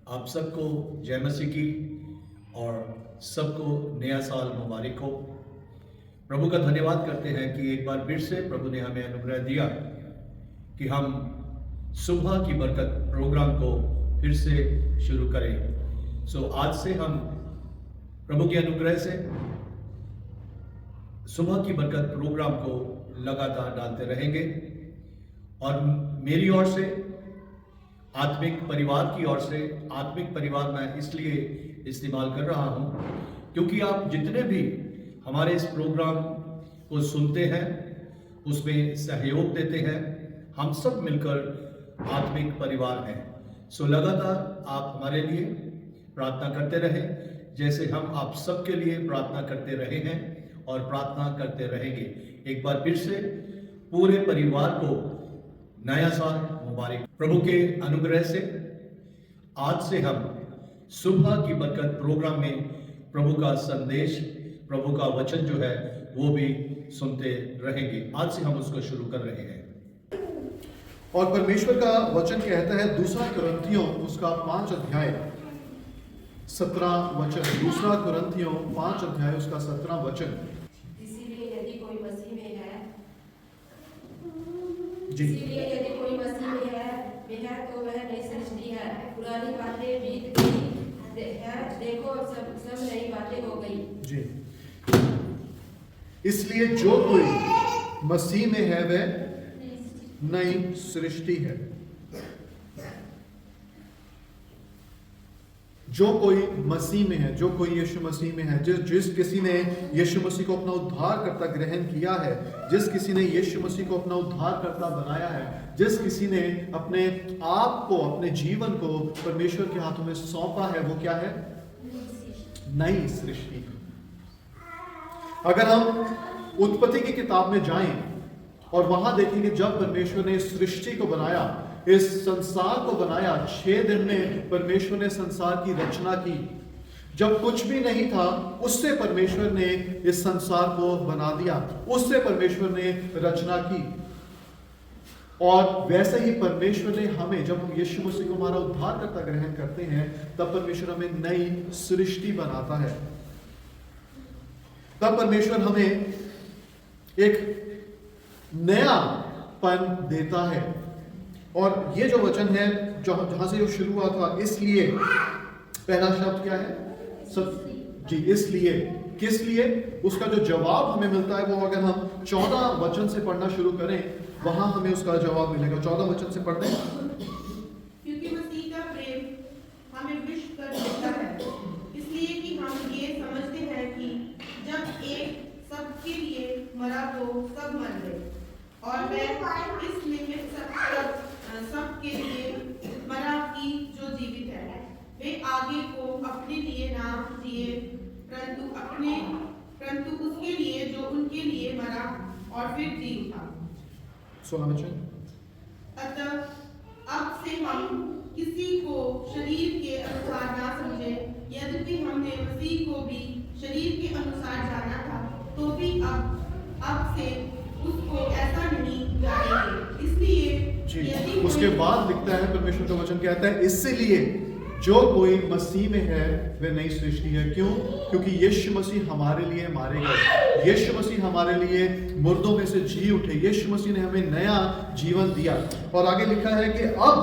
आप सबको जय मसीह की और सबको नया साल मुबारक हो। प्रभु का धन्यवाद करते हैं कि एक बार फिर से प्रभु ने हमें अनुग्रह दिया कि हम सुबह की बरकत प्रोग्राम को फिर से शुरू करें। आज से हम प्रभु के अनुग्रह से सुबह की बरकत प्रोग्राम को लगातार डालते रहेंगे और मेरी ओर से आत्मिक परिवार की ओर से, आत्मिक परिवार मैं इसलिए इस्तेमाल कर रहा हूं क्योंकि आप जितने भी हमारे इस प्रोग्राम को सुनते हैं, उसमें सहयोग देते हैं, हम सब मिलकर आत्मिक परिवार हैं। लगातार आप हमारे लिए प्रार्थना करते रहें जैसे हम आप सबके लिए प्रार्थना करते रहे हैं और प्रार्थना करते रहेंगे। एक बार फिर से पूरे परिवार को नया साल मुबारक। प्रभु के अनुग्रह से आज से हम सुबह की बरकत प्रोग्राम में प्रभु का संदेश, प्रभु का वचन जो है वो भी सुनते रहेंगे। आज से हम उसको शुरू कर रहे हैं और परमेश्वर का वचन कहता है 2 कुरिन्थियों उसका 5 अध्याय 17 वचन। 2 कुरिन्थियों 5 अध्याय उसका 17 वचन। इसीलिए यदि कोई मसीह में है, जी, इसीलिए यदि कोई मसीह में है तो वह नई सृष्टि है। पुरानी बातें बीत गई है, देखो सब नई बातें हो गई। जी, इसलिए जो कोई मसीह में है वह नई सृष्टि है। जो कोई मसीह में है, जो कोई यीशु मसीह में है, जिस किसी ने यीशु मसीह को अपना उद्धारकर्ता ग्रहण किया है, जिस किसी ने यीशु मसीह को अपना उद्धारकर्ता बनाया है, जिस किसी ने अपने आप को, अपने जीवन को परमेश्वर के हाथों में सौंपा है, वो क्या है? नई सृष्टि। अगर हम उत्पत्ति की किताब में जाएं और वहां देखेंगे जब परमेश्वर ने सृष्टि को बनाया, इस संसार को बनाया, 6 दिन में परमेश्वर ने संसार की रचना की। जब कुछ भी नहीं था उससे परमेश्वर ने इस संसार को बना दिया, उससे परमेश्वर ने रचना की। और वैसे ही परमेश्वर ने हमें, जब हम यीशु मसीह को हमारा उद्धारकर्ता ग्रहण करते हैं, तब परमेश्वर हमें नई सृष्टि बनाता है। तब परमेश्वर हमें एक नयापन देता है। और ये जो वचन है जहां से जो शुरू हुआ था, इसलिए पहला शब्द क्या है? जी, इसलिए। किस लिए? उसका जो जवाब हमें मिलता है वो अगर हम 14 वचन से पढ़ना शुरू करें, वहां हमें उसका जवाब मिलेगा। 14 वचन से पढ़ते हैं। क्योंकि मसीह का प्रेम हमें विश्व कर देता है, इसलिए कि हम ये समझते हैं कि जब एक सबके लिए मरा तो सब मर गए, और वह इस निमित्त सबके लिए मरा कि जो जीवित है वे आगे को अपने लिए ना जिए, परंतु उसके लिए जो उनके लिए मरा और फिर जी उठा। 16 वचन। अतः अब से हम किसी को शरीर के अनुसार ना समझे, यद्यपि हमने मसीह को भी शरीर के अनुसार जाना था, तो भी अब से उसको ऐसा नहीं जानेंगे। इसलिए जी, उसके बाद लिखता है, परमेश्वर का वचन कहता है, इसलिए जो कोई मसीह में है वह नई सृष्टि है। क्यों? क्योंकि यीशु मसीह हमारे लिए मारे गए, यीशु मसीह हमारे लिए मुर्दों में से जी उठे, यीशु मसीह ने हमें नया जीवन दिया। और आगे लिखा है कि अब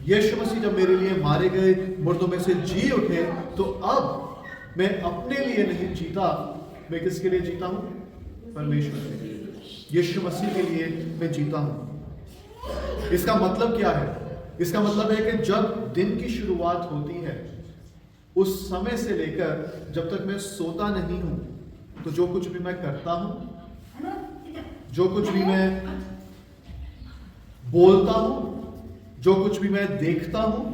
यीशु मसीह जब मेरे लिए मारे गए, मुर्दों में से जी उठे, तो अब मैं अपने लिए नहीं जीता, मैं किसके लिए जीता हूं? परमेश्वर के लिए, यीशु मसीह के लिए मैं जीता हूं। इसका मतलब क्या है? इसका मतलब है कि जब दिन की शुरुआत होती है, उस समय से लेकर जब तक मैं सोता नहीं हूं, तो जो कुछ भी मैं करता हूं, जो कुछ भी मैं बोलता हूं, जो कुछ भी मैं देखता हूं,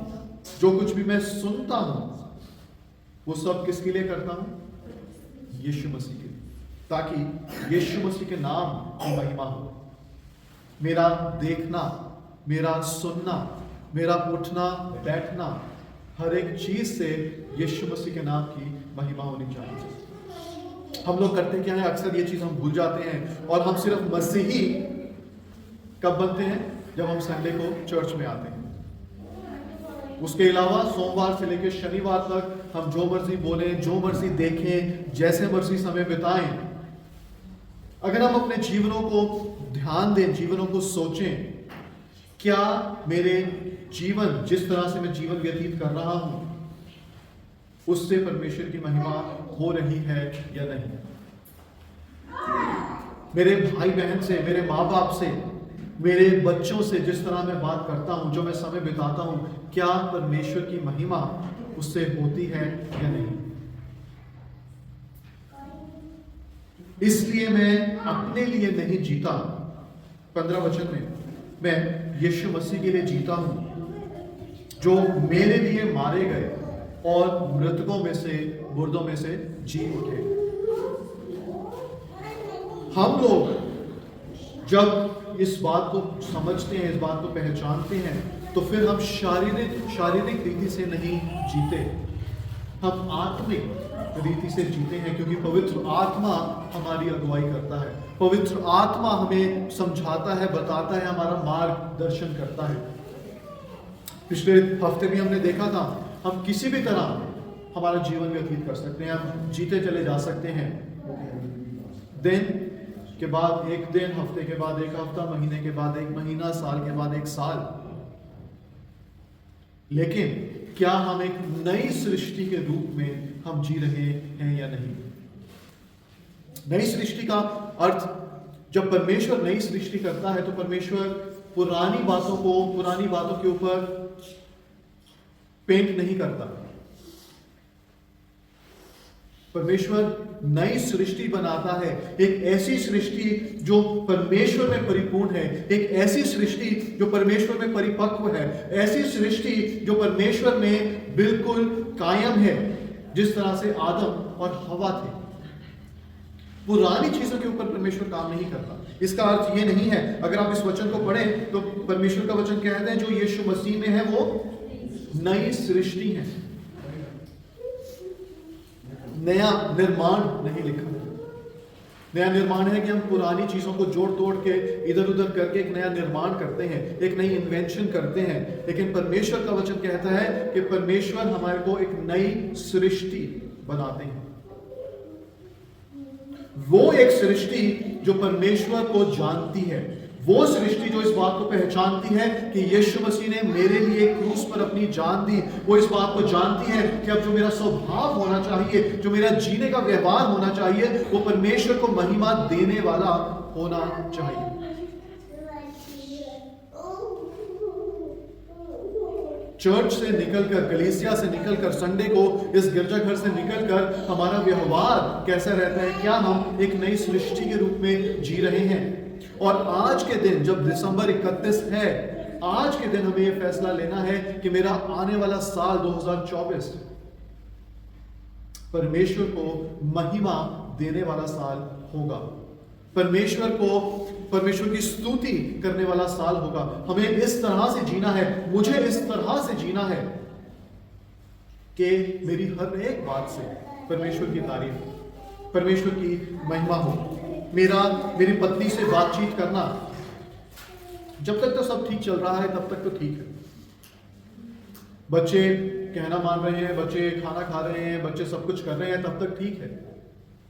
जो कुछ भी मैं सुनता हूं, वो सब किसके लिए करता हूं? यीशु मसीह के लिए, ताकि यीशु मसीह के नाम की महिमा हो। मेरा देखना, मेरा सुनना, मेरा उठना बैठना, हर एक चीज से यीशु मसीह के नाम की महिमा होनी चाहिए। हम लोग करते क्या है? अक्सर ये चीज हम भूल जाते हैं और हम सिर्फ मसीही कब बनते हैं? जब हम संडे को चर्च में आते हैं। उसके अलावा सोमवार से लेकर शनिवार तक हम जो मर्जी बोलें, जो मर्जी देखें, जैसे मर्जी समय बिताएं। अगर हम अपने जीवनों को ध्यान दें, जीवनों को सोचें, क्या मेरे जीवन, जिस तरह से मैं जीवन व्यतीत कर रहा हूं, उससे परमेश्वर की महिमा हो रही है या नहीं? मेरे भाई बहन से, मेरे माँ बाप से, मेरे बच्चों से जिस तरह मैं बात करता हूं, जो मैं समय बिताता हूं, क्या परमेश्वर की महिमा उससे होती है या नहीं? इसलिए मैं अपने लिए नहीं जीता, 15 वचन में, मैं यीशु मसीह के लिए जीता हूं, जो मेरे लिए मारे गए और मृतकों में से, मुर्दों में से जी उठे। हम लोग जब इस बात को समझते हैं, इस बात को पहचानते हैं, तो फिर हम शारीरिक रीति से नहीं जीते, हम आत्मिक रीति से जीते हैं, क्योंकि पवित्र आत्मा हमारी अगुवाई करता है, पवित्र आत्मा हमें समझाता है, बताता है, हमारा मार्गदर्शन करता है। पिछले हफ्ते भी हमने देखा था, हम किसी भी तरह हमारा जीवन व्यतीत कर सकते हैं, हम जीते चले जा सकते हैं, दिन के बाद एक दिन, हफ्ते के बाद एक हफ्ता, महीने के बाद एक महीना, साल के बाद एक साल। लेकिन क्या हम एक नई सृष्टि के रूप में हम जी रहे हैं या नहीं? नई सृष्टि का अर्थ, जब परमेश्वर नई सृष्टि करता है तो परमेश्वर पुरानी बातों के ऊपर पेंट नहीं करता। परमेश्वर नई सृष्टि बनाता है, एक ऐसी सृष्टि जो परमेश्वर में परिपूर्ण है, एक ऐसी सृष्टि जो परमेश्वर में परिपक्व है, ऐसी सृष्टि जो परमेश्वर में बिल्कुल कायम है, जिस तरह से आदम और हवा थे। पुरानी चीजों के ऊपर परमेश्वर काम नहीं करता। इसका अर्थ ये नहीं है, अगर आप इस वचन को पढ़ें तो परमेश्वर का वचन कहते हैं जो यीशु मसीह में है वो नई सृष्टि है, नया निर्माण नहीं लिखा। नया निर्माण है कि हम पुरानी चीजों को जोड़ तोड़ के इधर उधर करके एक नया निर्माण करते हैं, एक नई इन्वेंशन करते हैं। लेकिन परमेश्वर का वचन कहता है कि परमेश्वर हमारे को एक नई सृष्टि बनाते हैं, वो एक सृष्टि जो परमेश्वर को जानती है, वो सृष्टि जो इस बात को पहचानती है कि यीशु मसीह ने मेरे लिए क्रूस पर अपनी जान दी। वो इस बात को जानती है कि अब जो मेरा स्वभाव होना चाहिए, जो मेरा जीने का व्यवहार होना चाहिए, वो परमेश्वर को महिमा देने वाला होना चाहिए। चर्च से निकलकर, कलीसिया से निकलकर, संडे को इस गिरजाघर से निकलकर हमारा व्यवहार कैसा रहता है? क्या हम एक नई सृष्टि के रूप में जी रहे हैं? और आज के दिन, जब दिसंबर 31 है, आज के दिन हमें यह फैसला लेना है कि मेरा आने वाला साल 2024 परमेश्वर को महिमा देने वाला साल होगा, परमेश्वर की स्तुति करने वाला साल होगा। हमें इस तरह से जीना है, मुझे इस तरह से जीना है कि मेरी हर एक बात से परमेश्वर की तारीफ, परमेश्वर की महिमा हो। मेरी पत्नी से बातचीत करना, जब तक तो सब ठीक चल रहा है तब तक तो ठीक है, बच्चे कहना मान रहे हैं, बच्चे खाना खा रहे हैं, बच्चे सब कुछ कर रहे हैं, तब तक ठीक है।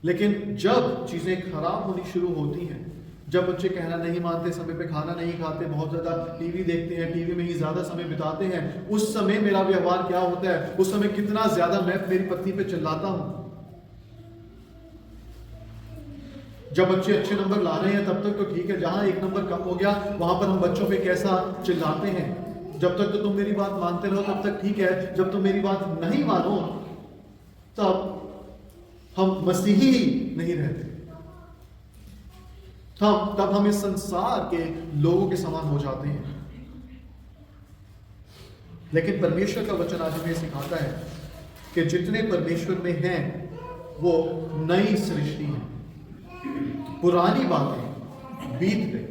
लेकिन जब चीजें खराब होनी शुरू होती हैं, जब बच्चे कहना नहीं मानते, समय पे खाना नहीं खाते, बहुत ज्यादा टीवी देखते हैं, टीवी में ही ज्यादा समय बिताते हैं, उस समय मेरा व्यवहार क्या होता है? उस समय कितना ज्यादा मैं मेरी पत्नी पे चिल्लाता हूं। जब बच्चे अच्छे नंबर ला रहे हैं तब तक तो ठीक है, जहां एक नंबर कम हो गया वहां पर हम बच्चों पे कैसा चिल्लाते हैं। जब तक तो तुम मेरी बात मानते रहो तब तक ठीक है, जब तुम मेरी बात नहीं मानो तब हम मसीही नहीं रहते, तब हम इस संसार के लोगों के समान हो जाते हैं। लेकिन परमेश्वर का वचन आज हमें सिखाता है कि जितने परमेश्वर में हैं वो नई सृष्टि है, पुरानी बातें बीत गई।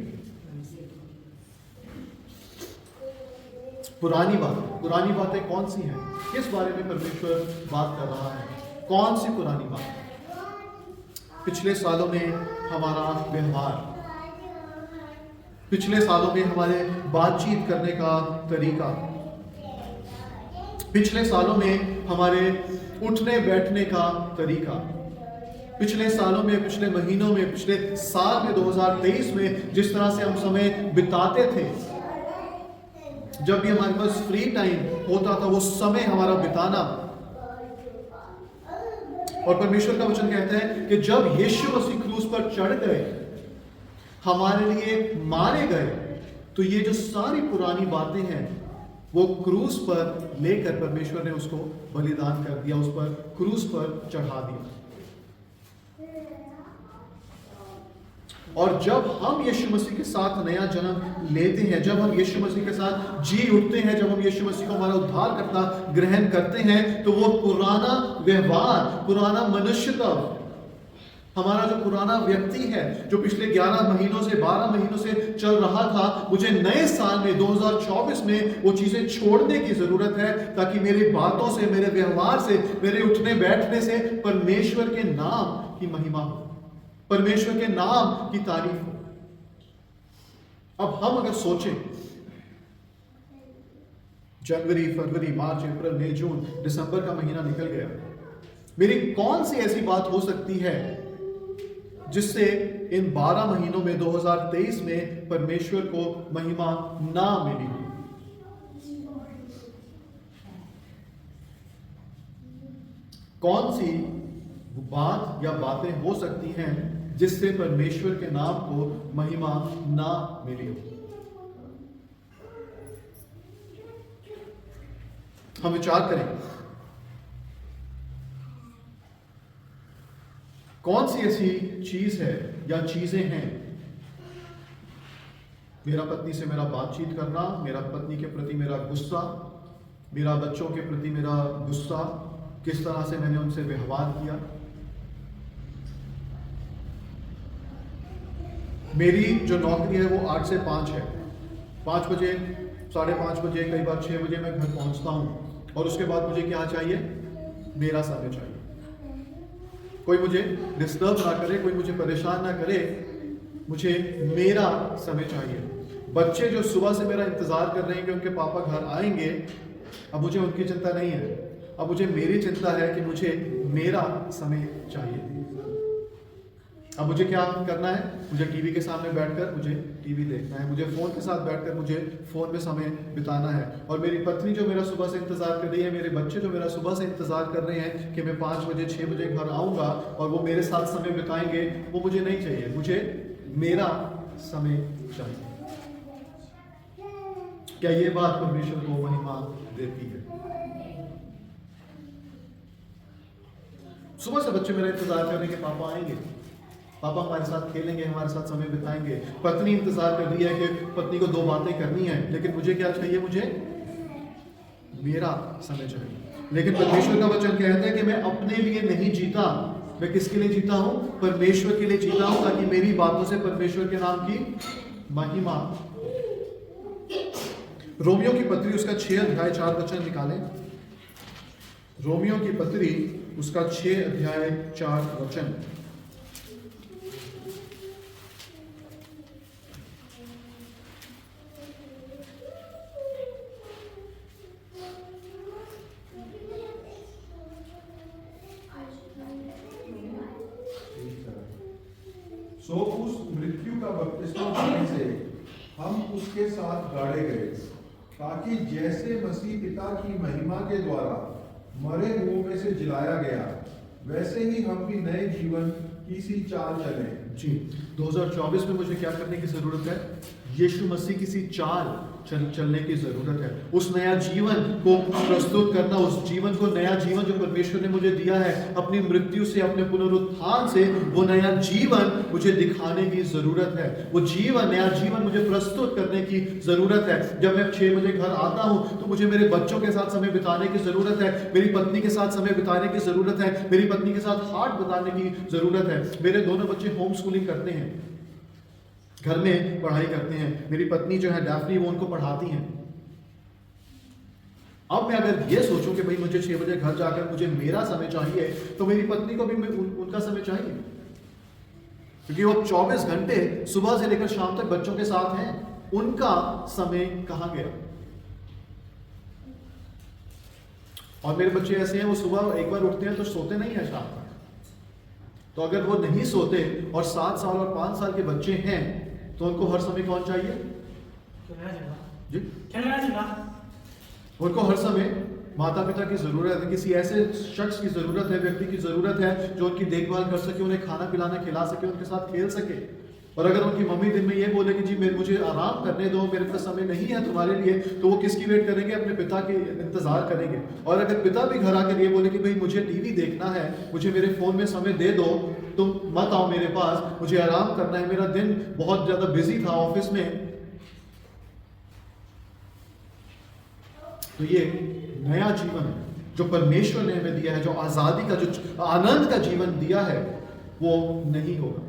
पुरानी बातें कौन सी हैं? किस बारे में परमेश्वर बात कर रहा है? कौन सी पुरानी बात? पिछले सालों में हमारा व्यवहार, पिछले सालों में हमारे बातचीत करने का तरीका, पिछले सालों में हमारे उठने बैठने का तरीका, पिछले सालों में, पिछले महीनों में, पिछले साल में 2023 में जिस तरह से हम समय बिताते थे, जब भी हमारे पास फ्री टाइम होता था वो समय हमारा बिताना। और परमेश्वर का वचन कहता है कि जब यीशु मसीह क्रूस पर चढ़ गए, हमारे लिए मारे गए, तो ये जो सारी पुरानी बातें हैं वो क्रूस पर लेकर परमेश्वर ने उसको बलिदान कर दिया, उस पर क्रूस पर चढ़ा दिया। और जब हम यीशु मसीह के साथ नया जन्म लेते हैं, जब हम यीशु मसीह के साथ जी उठते हैं, जब हम यीशु मसीह को हमारा उद्धारकर्ता ग्रहण करते हैं, तो वो पुराना व्यवहार, पुराना मनुष्यत्व, हमारा जो पुराना व्यक्ति है जो पिछले 11 महीनों से 12 महीनों से चल रहा था, मुझे नए साल में 2024 में वो चीजें छोड़ने की जरूरत है, ताकि मेरी बातों से, मेरे व्यवहार से, मेरे उठने बैठने से परमेश्वर के नाम की महिमा हो, परमेश्वर के नाम की तारीफ हो। अब हम अगर सोचें, जनवरी, फरवरी, मार्च, अप्रैल, मई, जून, दिसंबर का महीना निकल गया, मेरी कौन सी ऐसी बात हो सकती है जिससे इन 12 महीनों में 2023 में परमेश्वर को महिमा ना मिली हो? कौन सी बात या बातें हो सकती हैं जिससे परमेश्वर के नाम को महिमा ना मिली हो? हम विचार करें, कौन सी ऐसी चीज है या चीजें हैं? मेरा पत्नी से मेरा बातचीत करना, मेरा पत्नी के प्रति मेरा गुस्सा, मेरा बच्चों के प्रति मेरा गुस्सा, किस तरह से मैंने उनसे व्यवहार किया, मेरी जो नौकरी है वो 8 से 5 है, 5 बजे, 5:30 बजे, कई बार 6 बजे मैं घर पहुंचता हूं, और उसके बाद मुझे क्या चाहिए? मेरा समय चाहिए। कोई मुझे डिस्टर्ब ना करे, कोई मुझे परेशान ना करे, मुझे मेरा समय चाहिए। बच्चे जो सुबह से मेरा इंतजार कर रहे हैं कि उनके पापा घर आएंगे, अब मुझे उनकी चिंता नहीं है, अब मुझे मेरी चिंता है कि मुझे मेरा समय चाहिए। अब मुझे क्या करना है? मुझे टीवी के सामने बैठकर मुझे टीवी देखना है, मुझे फोन के साथ बैठकर मुझे फोन में समय बिताना है। और मेरी पत्नी जो मेरा सुबह से इंतजार कर रही है, मेरे बच्चे जो मेरा सुबह से इंतजार कर रहे हैं कि मैं 5 बजे 6 बजे घर आऊंगा और वो मेरे साथ समय बिताएंगे, वो मुझे नहीं चाहिए, मुझे मेरा समय चाहिए। क्या ये बात परमेश्वर को महिमा देती है? सुबह से बच्चे मेरा इंतजार कर रहे हैं कि पापा आएंगे, पापा हमारे साथ खेलेंगे, हमारे साथ समय बिताएंगे। पत्नी इंतजार कर रही है कि पत्नी को 2 बातें करनी है, लेकिन मुझे क्या चाहिए? मुझे मेरा समय चाहिए। लेकिन परमेश्वर का वचन कहता है कि मैं अपने लिए नहीं जीता, मैं किसके लिए जीता हूं? परमेश्वर के लिए जीता हूं, ताकि मेरी बातों से परमेश्वर के नाम की महिमा। रोमियो की पत्री उसका 6 अध्याय 4 वचन निकालें। रोमियो की पत्री उसका 6 अध्याय 4 वचन। सो उस मृत्यु का बपतिस्मा पाने से हम उसके साथ गाड़े गए, ताकि जैसे मसीह पिता की महिमा के द्वारा मरे हुओं में से जिलाया गया, वैसे ही हम भी नए जीवन की सी चाल चलें। जी, 2024 में मुझे क्या करने की जरूरत है? यीशु मसीह की सी चाल चलने की जरूरत है। उस नया जीवन को प्रस्तुत करना, उस जीवन को, नया जीवन जो परमेश्वर ने मुझे दिया है अपनी मृत्यु से, अपने पुनरुत्थान से, वो नया जीवन मुझे दिखाने की जरूरत है। वो जीवन, नया जीवन मुझे प्रस्तुत करने की जरूरत है। जब मैं 6 बजे घर आता हूं तो मुझे मेरे बच्चों के साथ समय बिताने की जरूरत है, मेरी पत्नी के साथ समय बिताने की जरूरत है, मेरी पत्नी के साथ हाथ बिताने की जरूरत है। मेरे दोनों बच्चे होम स्कूलिंग करते हैं, घर में पढ़ाई करते हैं। मेरी पत्नी जो है डैफ्नी, वो उनको पढ़ाती हैं। अब मैं अगर ये सोचूं कि भाई मुझे 6 बजे घर जाकर मुझे मेरा समय चाहिए, तो मेरी पत्नी को भी उनका समय चाहिए, क्योंकि वो 24 घंटे सुबह से लेकर शाम तक बच्चों के साथ हैं। उनका समय कहां गया? और मेरे बच्चे ऐसे हैं, वो सुबह एक बार उठते हैं तो सोते नहीं है शाम तक। तो अगर वो नहीं सोते और 7 साल और 5 साल के बच्चे हैं तो उनको हर समय कौन चाहिए जी? उनको हर समय माता पिता की जरूरत है, किसी ऐसे शख्स की जरूरत है, व्यक्ति की जरूरत है जो उनकी देखभाल कर सके, उन्हें खाना पिलाना खिला सके, उनके साथ खेल सके। और अगर उनकी मम्मी दिन में ये बोले कि जी मुझे आराम करने दो, मेरे पास समय नहीं है तुम्हारे लिए, तो वो किसकी वेट करेंगे? अपने पिता के इंतजार करेंगे। और अगर पिता भी घर आकर ये बोले कि भाई मुझे टीवी देखना है, मुझे मेरे फोन में समय दे दो, तुम मत आओ मेरे पास, मुझे आराम करना है, मेरा दिन बहुत ज्यादा बिजी था ऑफिस में, तो ये नया जीवन जो परमेश्वर ने हमें दिया है, जो आजादी का, जो आनंद का जीवन दिया है, वो नहीं होगा।